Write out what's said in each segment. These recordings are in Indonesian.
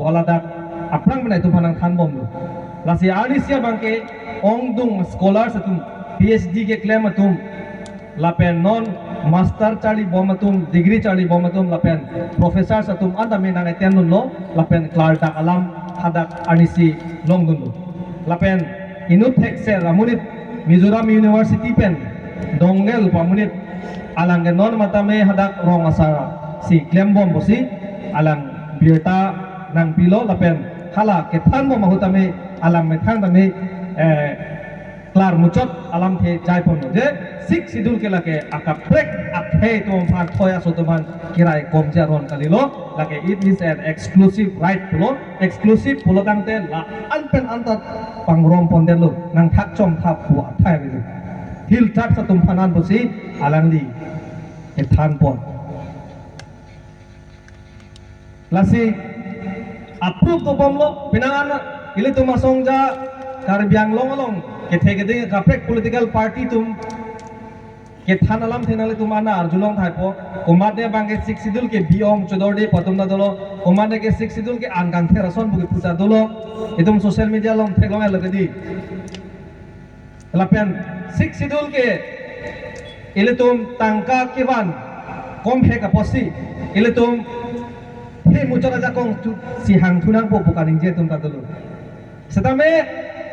waladak aprang mana itu panang than bom lo lasi arisia bangke ongdung scholars atum PhD ke claim atum lapen non master chali bom atum degree chali bom atum lapen professor atum anda me nang etian lo lapen klar dak alam hadak arisi long dun lo lapen inut hekse ramunit Mizoram University pen dongel pamunit alang ke non matame hadak rong asara si claim bom bosi alang birta nang pilo lapen hala ke than bom mahutame alam me thang tame klar mucot alam the jai pon je sik sidul ke lake akaprek akhe to phan thoya sotoman kirai komja ron kalilo lake it is an exclusive right pulo exclusive pulo tangte la anpen antat pangrom pondelo nang thak chom thap pu athai bilu hil thak satum phanan bosi alang di ke than pon lasi approve to bomlo pinangan ile to masongja karbiang long ke kaprek political party tum ke thanalam thenale tum ana arjulong thaipo komade bange sik sidul ke biong chodorde patumna dolo komade ke sik sidul ke angkang therason bugi puta dolo itum social media long theklong lagadi lapian sik sidul ke ile tum tangka kiwan kom he ka posi ile tum he muchara jakong si hang thunang po bukaning je tum ta dolo setame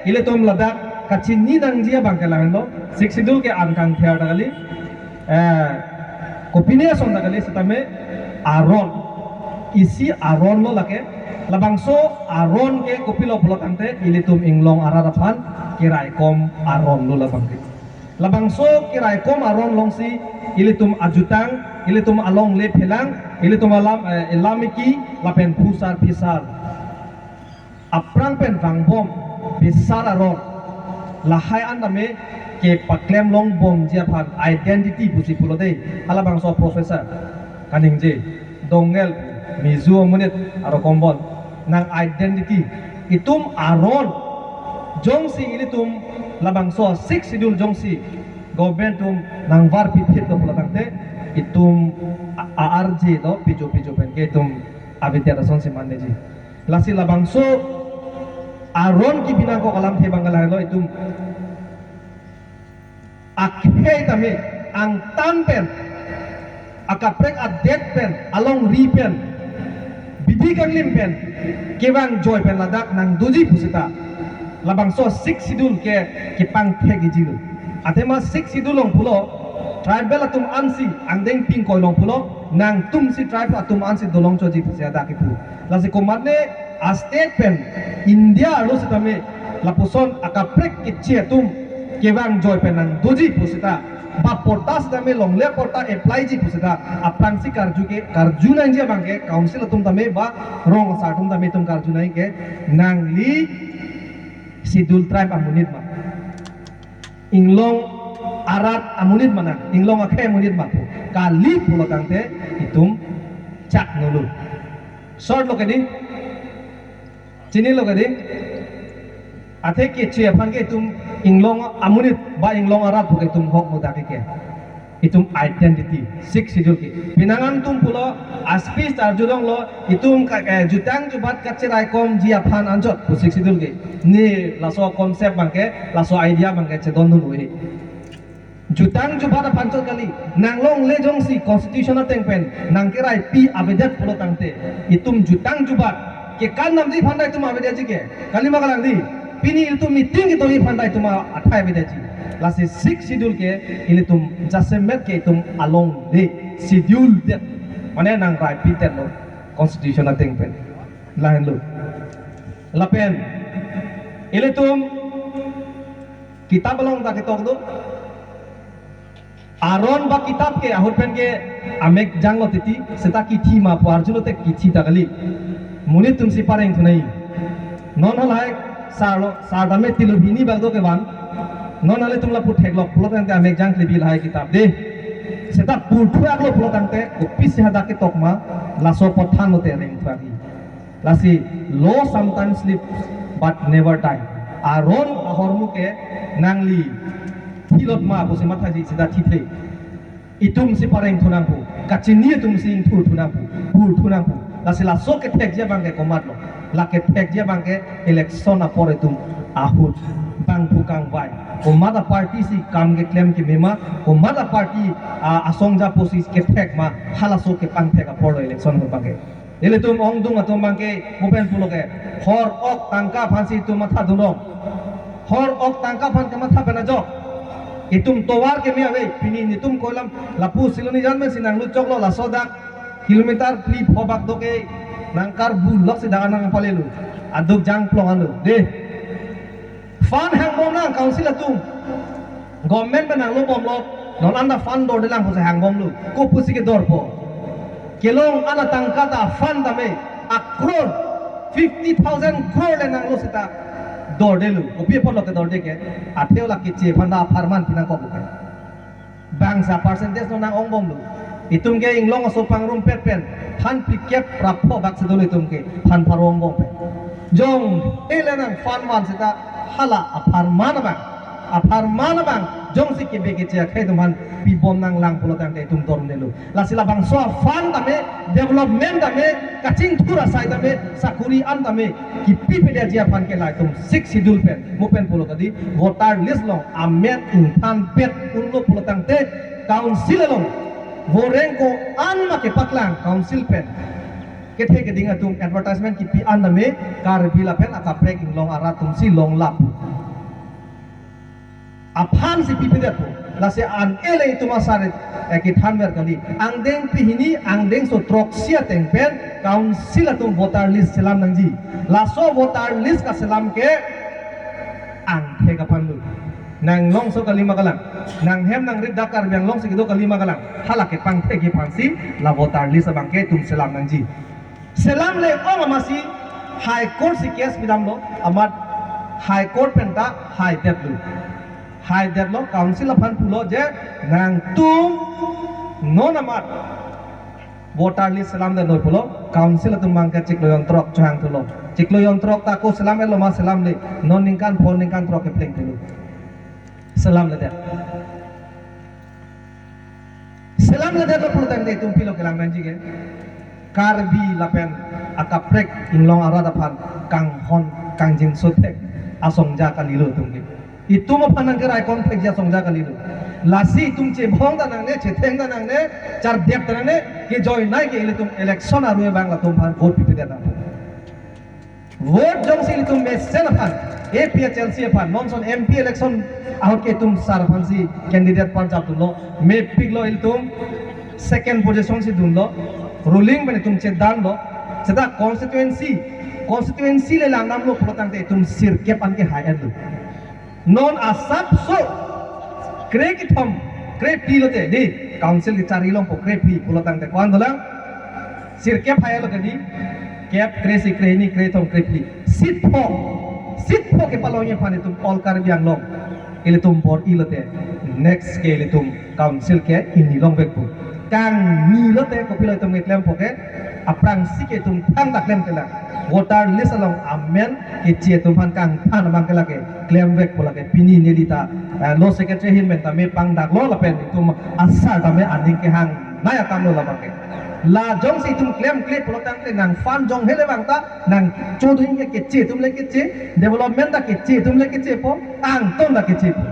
ile tum ladak kacin ni dang dia bangkelangan lo sik sidul ke angkang thea kali kopinia sonda kali setame aron isi aron lo lake labangso aron ke kopilo pulot ante ilitum inglong ararapan kirai kom aron lo labangke labangso kirai kom aron longsi ilitum ajutang ilitum along le phelang ilitum alam elamiki lapen pusar pisar aprang pen vangbom pisar aron lahai anda me ke paklem long bom jia phan identity busi pulo dei hala bangso professor kaning je dongel mizu munit aro kombon nang identity itum aron jongsi ilitum labangso six sidul jongsi government tum nang var pithit to pulo tangte itum ARJ do pijo pen ke tum avidya rason se manne ji lasi labangso aron ki bina ko kalam the bangala lo itum akhe tame ang tan pen akaprek adet pen along ri pen bidi kan lim pen kewang joy pen ladak nang doji pusita labang so sik sidul ke pang the gi jilu atema sik sidul long pulo tribal atum ansi angdeng ping ko long pulo nang tum si tribe atum ansi dolong choji pusia da ki pu lasi komadne a state pen India aro setame lapuson akaprek kitche tum kewang joy pen nang doji pusita ba porta setame longle porta apply ji pusita apang si karju nang je bangke council tum tame ba rong sa tum tame tum karju nai ke nang li sidul tribe amunit ma inglong arat amunit mana inglong akhe amunit ma kali pulo tangte itum cak nulu short lo kedi chini lo kedi athe ke che phan ke tum inglong amunit ba inglong arat ke tum hok mo dake ke itum identity six sidul ke pinangan tum pulo aspis tarjulong lo itum jutang jubat kacerai kom jia phan anjot pu six sidul ke ni laso concept bangke laso idea bangke che don nu hi jutang jubat panchot kali nanglong le jongsi constitutional tengpen nangkerai pi abedat pulo tangte itum jutang jubat ke kan namji phandai tuma abedat ke kali magalang di pini itum meeting itu hi phandai tuma athai abedat lasi six sidul ke ilitum jasemet ke itum along de schedule de mane nang rai pi tet lo constitutional tengpen lain lo lapen ilitum kitab along ta ketok do aron ba kitab ke ahur pen ke amek janglo titi seta ki thi ma parjulo te ki thi takali muni tum si pareng thunai non halai sar dame tilubini bagdo ke ban non hale tumla pu theklo pulo tante amek jang libil hai kitab de seta purthu aglo pulo tante kopi se hada ke tokma laso pothan mote reng thagi lasi law sometimes sleeps but never die aron ahormu ke nangli hilot ma bo se matha ji sida thithe itum si pareng thunang pu kachini tum si thur thunang pu lasi la so ke thek je bang ke komat lo laket pek je bangke election apore tum ahut bang bukang vai mada party si kam ke claim ke mema mada party asongja posis ke pek ma halaso ke pang pek apore election ko bangke ele tum ong dung atum bangke mupen puloke hor ok tangka phansi tum matha dunong hor ok tangka phan ke matha bena jok itum towar ke mia ve pini nitum kolam lapu siloni jan men sinang lu choklo la sodak kilometer pri phobak doke nangkar bulok si dagan nang palelu aduk jang plong alu de fan hang bom nang council atum government benang lo bom lo non anda fan dor de lang pose hang bom lu ko pusi ke dor po kelong ana tangkata fan dame akror 50,000 crore le nang lo sita dor de lu ko pie polo ke dor de ke atheu la ke che phanda farman pinang ko ke bang sa percentage no nang ong bom lu itum ke inglong asopang rum pet pen phan pikep prapo bak sedul itum ke phan parong bom pe jong elenang fan man sita hala apar mana bang jong si ke bege che khai tum han pi bom nang lang pulo tang te tum tor nelu la sila bang so fan tame development tame kaching thura sai tame sakuri an tame ki pi pe dia jia fan ke lai tum 6 schedule pen mo pen pulo kadi voter list long amet in tan pet unlo pulo tang te council long vorenko an ma ke patlang council pen kethe ke dinga tum advertisement ki pi an dame kar bila pen aka prek ing long ara tum si long lap aphan si pi pedet la se an ele itu masaret ki than ber kali ang deng pi hini ang deng so trok sia teng pen council tum voter list selam nangji la so voter list ka selam ke ang the ka pan lu nang long so kalima kalang nang hem nang rid dakar yang long se kido kalima kalang halak ke pang the ki phansi la voter list bang ke tum selam nangji selam le ong amasi high court si case bidam lo amat high court penta high dead lo council aphan pulo je nang tum non amat voter list selam de noi pulo council tum mangka chiklo yon trok chang tulo chiklo yon trok ta ko selam lo ma selam le non ningkan phone ningkan trok ke pleng tulo selam le de lo pulo tang de tum pilo ke lang nanji ke karbi lapen akaprek inglong arada phan kang hon kang jin sotek asongja kalilo tumke itu mo panang kerai konflik ja songja kalilu lasi tum che bhong da nang ne che theng da nang ne char dep da nang ne ke joy nai ke ile tum election aru bangla tum phan vote pipe da vote jong si tum me sen phan APHLC phan non son MP election ahot ke tum sar phan si candidate pan jap tum lo me pig lo il tum second position si dun lo ruling bane tum che dan lo seta constituency le lang nam lo protang te tum sir ke pan ke hai lu non asap so kre ki thom kre pi lo te di council ki chari long po kre pi pulo tang te kwan dolang sir ke hai lo kadi kep kre si kre ni kre thom kre pi sit pho ke palo ye phane tum all kar biang long ile tum bor i lo te next ke ile tum council ke ini long bek pu kang ni lo te ko pilo tum ngetlem po ke aprang si ke tum thang dak lem ke la voter list along amen ke che tum phan kang than bang ke la ke claim back pola ke pini nelita lo secretary hin men ta me pang dak lo la pen tum asar ta me aning ke hang naya kam lo la bang ke la jong si tum claim pola tang te nang fan jong hele bang ta nang chodhing ke che tum le ke che development da ke che tum le ke che po ang ton da ke che po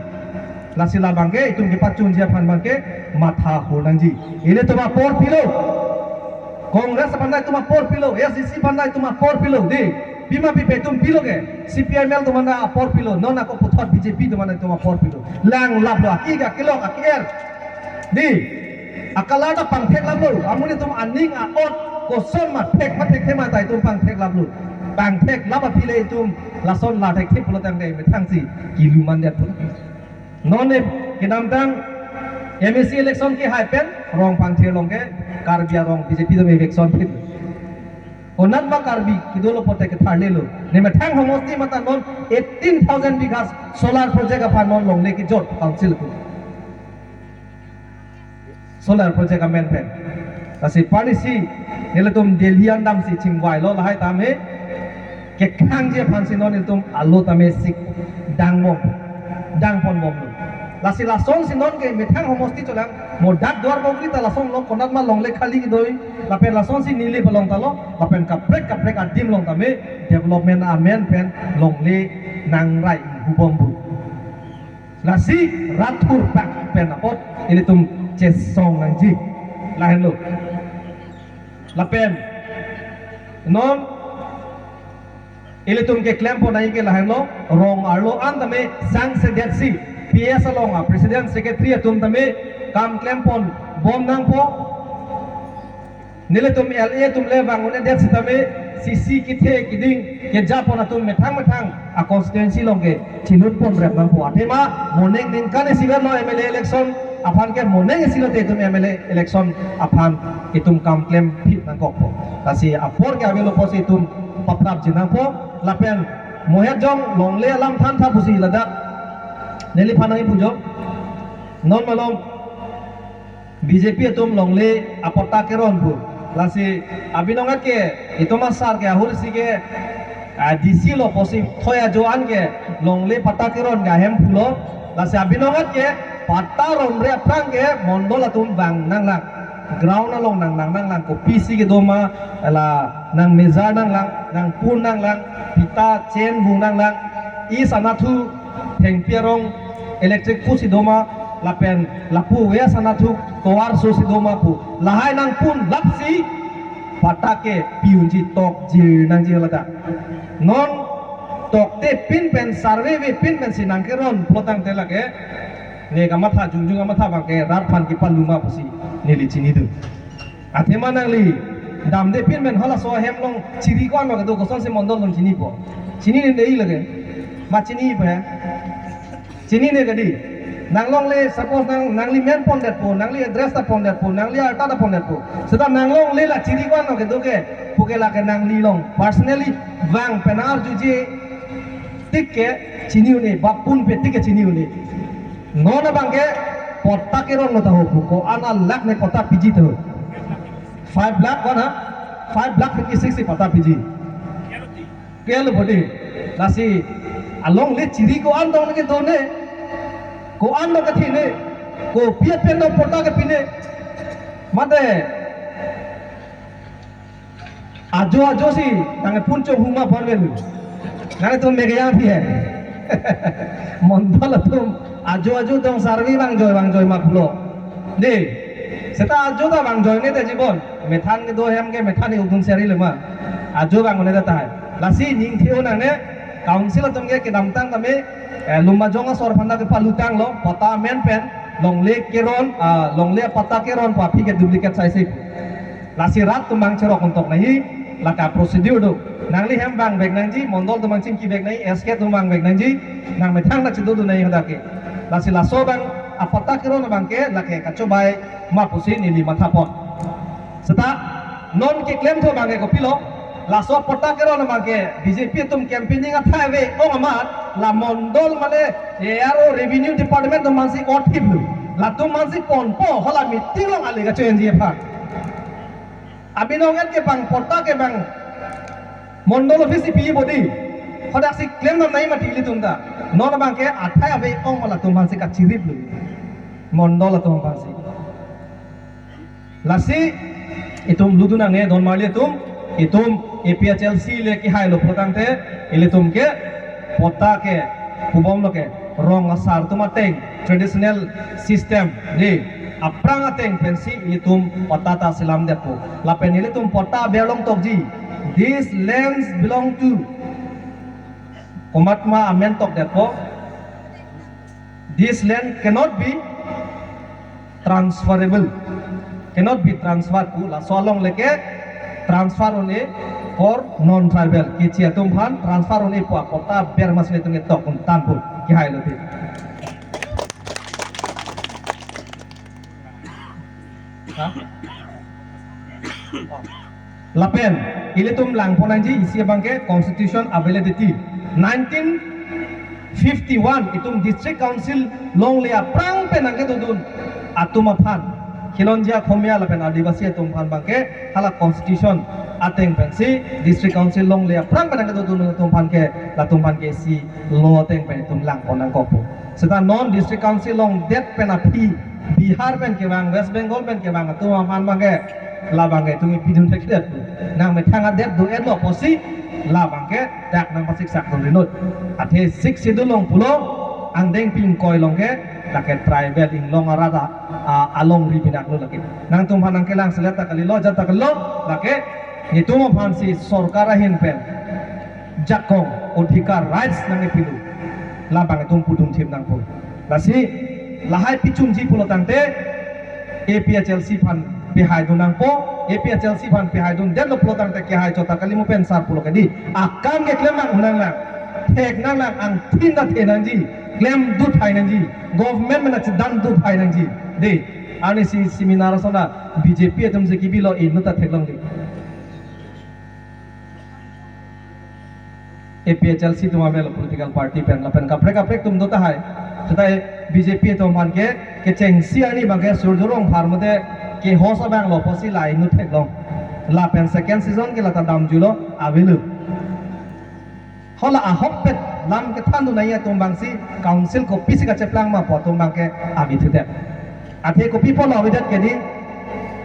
la sila bang ke tum ke pachun je phan bang ke matha ho nang ji ile to ma por pilo Congress bandai tuma 4 pilo, SCC bandai tuma 4 pilo, di Bima pipe tum pilo ke, CPIML tuma na 4 pilo, non ako puthot BJP tuma na tuma 4 pilo, lang lablo, akiga kilok akier, di akalada pangthek lablo, amuni tum aning aot koson mat thek thema tai tum pangthek lablo, pangthek laba pile tum lason la thek thek pulo tang dei metang si kiluman det pulo, non ne kedam tang MSC election ke haipen rong pangthir long ke Karbi arong BJP to election phit onan ba karbi kidolo pote ke tharle lo ne me thang homosti mata non 18,000 bighas solar project aphan non long le ki jot council ko solar project a men pen asi pani si nele tum delhi andam si chingwai lo lahai tame ke khang je phan si non tum allo tame sik dang pon bom lo lasi lasong sinon ke methang homosti cholang modat dwar bogri ta lasong long konat ma long le khali ki doi lapen lasong si nili balong talo lapen kaprek adim long tame development amen pen long le nang rai hubom bu lasi ratur pak pen apot ini tum ches song nang ji lahen lo lapen non ilitum ke claim po nahi ke lahen lo rong arlo an tame sang se det si PS along president secretary atum tame kam claim pon bom nang po nilitum LA tum le wangune det si tame CC kithe kiding ke japon atum methang a constituency long ke chinut pon rep nang po athema morning din kan sigar lo MLA election aphan ke morning silo te tum MLA election aphan itum kam claim phit nang kok po kasi apor ke avelo po si tum paprap jinang po lapen mohet jong long le alam than tha pusi lada neli phanang pujo non malom BJP tum long le apota keron pu lasi abinongat ke itoma sar ke ahur si ke DC lo posi thoya joan ke long le pata keron ga hem phulo lasi abinongat ke pata ron re prang ke mondol atum bang nang lang ground na long nang lang ko PC ke doma ala nang meza nang lang nang pun nang lang pita chain bung nang lang I sanathu thengpierong electric pu si doma lapen lapu we sanathu toar so si doma pu lahai nang pun lapsi patake piunji tok jir nang jilada non tok te pin pen survey we pin pen sinang keron plotang telake ne gamatha jungjung gamatha bangke rar phan ki paluma pusi nili chini du athema nangli dam de pin men hala so hem long chiri kon lo do koson se mondol long chini po chini ne dei lage ma chini pa chini ne gadi nanglong le suppose nangli men pon det po nangli address ta pon det po nangli alta ta pon det po seda nanglong le la chiri kon lo ke do ke puke la ke nangli long personally wang penar juje tikke chini ne bapun pe tikke chini ne nona bangke pota keron no tahu ko ana lak ne pota piji to 5 lakh wana 5 lakh 56 pota piji kelo bodi lasi along le chiri ko an dong ke done ko an no ke thine ko pia pen no pota ke pine mate ajo si tange puncho huma borvel nare tum mege yang phi hai mondol tum ajo dong sarvi bang joy maklo de seta ajo da bang joy ne te jibon methan ke do hem ke methan ni udun seri lema ajo bang ne ta hai lasi ning theu na ne council tum ke dam tang kame lumba jonga sor phanda ke palutang lo pata men pen long le keron long le pata keron pa phi ke duplicate size lasi rat tumang cerok untuk nahi laka prosedur do nangli hem bang beg nangji mondol tumang chim ki beg nahi SK tumang beg nangji nang methang na chido do nahi hadake lasi laso bang apata keron bang ke lake kacobai ma pusi nili mathapon seta non ke claim tho bang ko pilo laso pota keron bang ke BJP tum campaigning athai ve ong amat la mondol mane ero revenue department tum mansi othip la tum mansi pon po hola meeting long ale ga chenji pha abinongat ke bang pota ke bang mondol office pi bodi khodak si claim nam nai mati li tumda non bang ke athai ave ong mala tum mansi ka chirip lu mondol tum mansi lasi itum luduna ne don marli itum APHLC le ki hai lo protangte ile tum ke pota ke pubom lo ke rong asar tumateng traditional system ni aprang ateng pensi itum pota ta silam depo lapen ile tum pota belong tokji these lands belong to komatma amen tok depo this land cannot be transferable cannot be transferred to la solong leke transfer one for non tribal ki chia tum phan transfer one po pota ber masle tum tok kun tan pu ki hai lo ti ha lapen ile tum lang ponanji isi bangke constitution availability 1951 itum district council long le prang penang ke dun atuma phan Khilonjia khomia lapen adivasi atum phan bangke hala constitution ateng pensi district council long le prang padang tu tumpan ke la tumpan ke si lo teng pen tum lang onang kopo seta non district council long det pen api Bihar pen ke bang West Bengal pen ke bang tu man bang ke la bang ke tu pidun tek det nang me thanga det do edlo posi la bang ke dak nang pasik sak tu rinut athe sik sidul long pulo ang deng ping koi long ke lake tribal in long arada along ribinak lo lake nang tumpan nang kelang seleta kali lo jata kalo lake itu mo fansi sorkarahin pen jakong odhikar rights nang pilu labang itum pudum thim nang pul lasi lahai pichum ji pulo tangte APHLC fan pihai dunang po APHLC fan pihai dun den lo pulo tangte ke hai chota kali mo pen sar pulo kadi akan ke klemang unang lang thek nang lang ang thin da thenang ji claim du thai nang ji government mena dan du thai nang ji de ani si seminar sona BJP tum se kibilo in nuta theklong di APHLC तुम आमेल political party pen lapen kaprek tum dota hai setai BJP to man ke chengsi ani bangke surjorong farmode ke hosa bang lo posi lai nu thek long la pen second season ke lata dam julo avilu hola a hoppet lam ke thandu nai tum bangsi council ko pisi ka cheplang ma po tum bangke abi thute athe ko people avidat ke di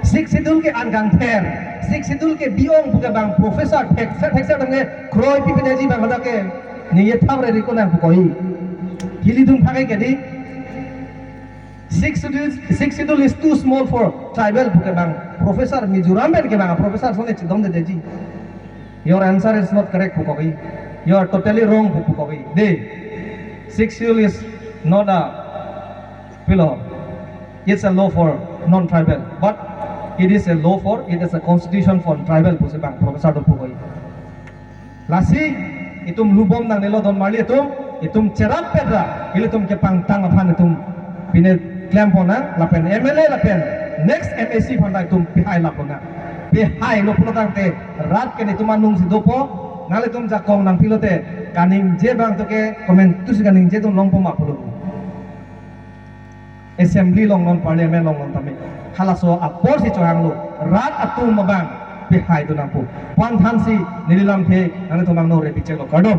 sik sidul ke angang ther sik sidul ke biong buka bang professor theksa tange kroi pipi deji bang hada ke ni ye thamre ri ko na koi hili dun thakai ke di sik sidul is too small for tribal buka bang professor Mizoram ben ke bang professor sone chidom de deji your answer is not correct koi you are totally wrong koi de sik sidul is not a pillow it's a law for non tribal but it is a law for, it is a constitution for tribal pusibang professor do pugoi lasi itum lubom nang nelo don mali itum cerap pedra ilitum ke pangtang aphan itum pine claim pona lapen MLA lapen next MAC phanda itum pihai lapona pihai lo pulotang te rat ke itum anung si dopo ngale tum jakong nang pilote kaning je bang to ke comment tu si kaning je tum longpo ma pulo assembly long non parliament long non tami halaso apor si chohang lo rat atum mabang pihai tu nampu pan than si nililam the nang to mang no re piche lo kadom